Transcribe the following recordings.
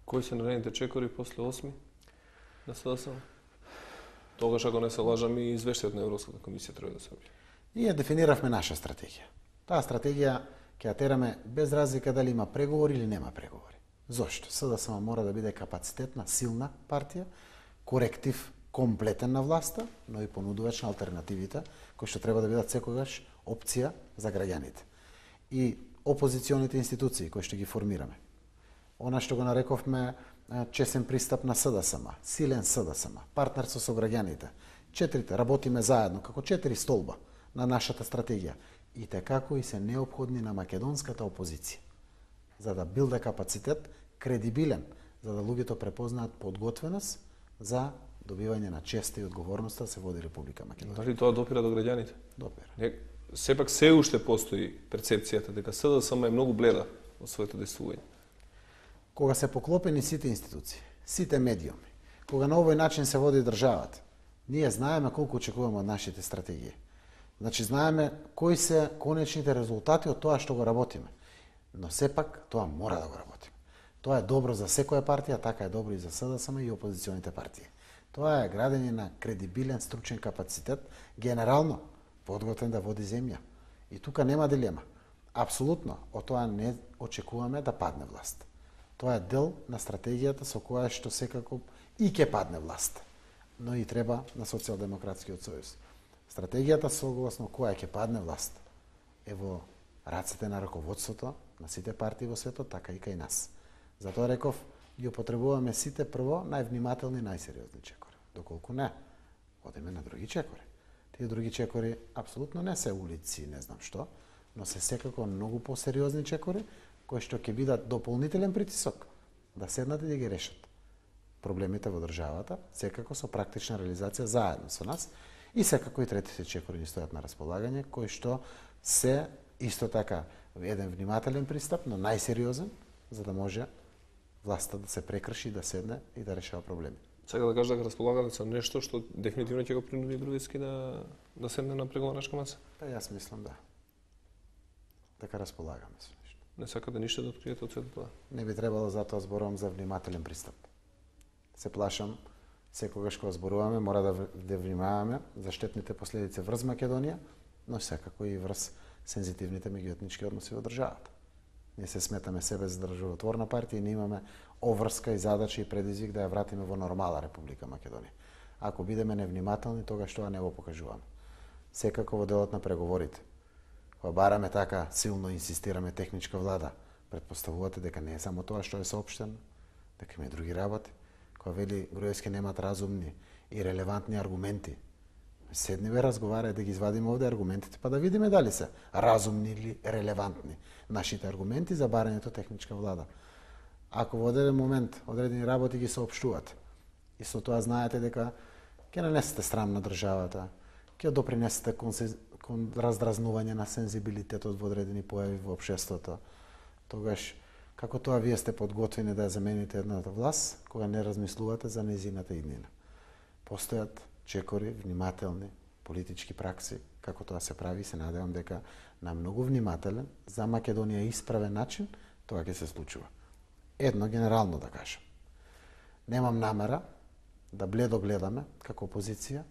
Кои се наредните чекори после 8 на СДСМ? Тогаш, ако не се лажам, и извештајот на Европската комисија треба да се објави. Ние дефиниравме наша стратегија. Таа стратегија ќе ја тераме без разлика дали има преговори или нема преговори. Зошто? СДСМ мора да биде капацитетна, силна партија, коректив, комплетен на власта, но и понудувач на алтернативите, кои што треба да бидат секогаш опција за граѓаните. И опозиционите институции кои што ги формираме. Она што го нарековме чесен пристап на СДСМ, силен СДСМ, партнерство со граѓаните. Четирите работиме заедно како 4 столба на нашата стратегија и како и се неопходни на македонската опозиција за да билде капацитет кредибилен, за да луѓето препознаат подготвеност за добивање на честа и одговорноста да се води Република Македонија. Дали тоа допира до граѓаните? Допира. Сепак се уште постои перцепцијата дека СДСМ е многу бледа од своето действување. Кога се поклопени сите институции, сите медиуми, кога на овој начин се води државата, ние знаеме колку очекуваме од нашите стратегии. Значи знаеме кои се конечните резултати од тоа што го работиме. Но сепак тоа мора да го работиме. Тоа е добро за секоја партија, така е добро и за СДСМ и опозиционите партии. Тоа е градење на кредибилен стручен капацитет, генерално подготвен да води земја. И тука нема дилема. Апсолутно, од тоа не очекуваме да падне власт. Тоа е дел на стратегијата со која што секако и ќе падне власт. Но и треба на Социјалдемократскиот сојуз. Стратегијата согласно која ќе падне власт е во рацете на раководството на сите партии во светот, така и кај нас. Затоа реков, ги употребуваме сите прво највнимателни, најсериозни чекори. Доколку не, одиме на други чекори. Тие други чекори апсолутно не се улици, не знам што, но се секако многу посериозни чекори, кои што ќе бидат дополнителен притисок да седнат и да ги решат проблемите во државата, секако со практична реализација заедно со нас, и секако и третите чекори ни стојат на располагање, кои што се исто така еден внимателен пристап, но најсериозен, за да може власта да се прекрши, да седне и да решава проблеми. Сега да кажа дека располагате со нешто што дефинитивно ќе го принуди Груевски да седне на преговарашка маса? Па јас мислам да. Така располагаме со нешто. Не сакате ништо да откриете од сето тоа? Не би требало, затоа зборувам за внимателен пристап. Се плашам, секогаш кога зборуваме, мора да внимаваме за штетните последици врз Македонија, но секако и врз сензитивните меѓуетнички односи во државата. Ние се сметаме себе за државотворна партија и не имаме обврска и задача и предизвик да ја вратиме во нормала Република Македонија. Ако бидеме невнимателни, тогаш тоа не го покажуваме. Секако во делот на преговорите, кога бараме така силно инсистираме техничка влада, претпоставувате дека не е само тоа што е соопштено, дека има и други работи. Кога вели Груевски немаат разумни и релевантни аргументи, седниве, разговарај да ги извадиме овде аргументите, па да видиме дали се разумни или релевантни нашите аргументи за барањето техничка влада. Ако во одреден момент одредени работи ги соопштувате и со тоа знаете дека ќе нанесете срам на државата, ќе допринесете кон раздразнување на сензибилитетот во одредени појави во општеството, тогаш како тоа вие сте подготвени да ја замените едната власт, кога не размислувате за нејзината иднина. Постојат чекори, внимателни, политички пракси, како тоа се прави, се надевам дека на многу внимателен, за Македонија исправен начин, тоа ќе се случува. Едно генерално да кажам. Немам намера да бледо гледаме како опозиција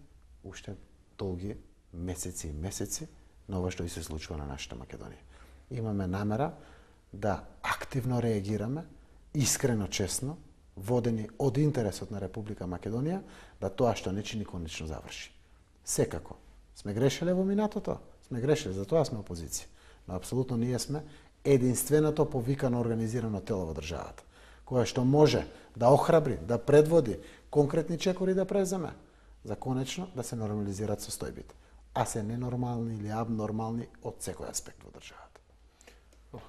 уште долги месеци и месеци на ова што и се случува на нашата Македонија. Имаме намера да активно реагираме, искрено, честно, водени од интересот на Република Македонија, да тоа што не чини конечно заврши. Секако. Сме грешеле во минатото? Сме грешеле, затоа сме опозиција. Но апсолутно ние сме единственото повикано организирано тело во државата, кое што може да охрабри, да предводи конкретни чекори да преземе, за конечно да се нормализираат состојбите, а се ненормални или абнормални од секој аспект во државата.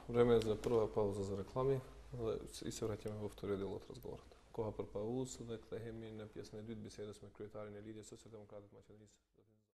Време е за прва пауза за реклами и се враќаме во вториот дел од разговорот. Кога për pauzë dhe kthehemi në pjesën e dytë bisedës me kryetarin e lidhjes Socialdemokratët Maqedonisë.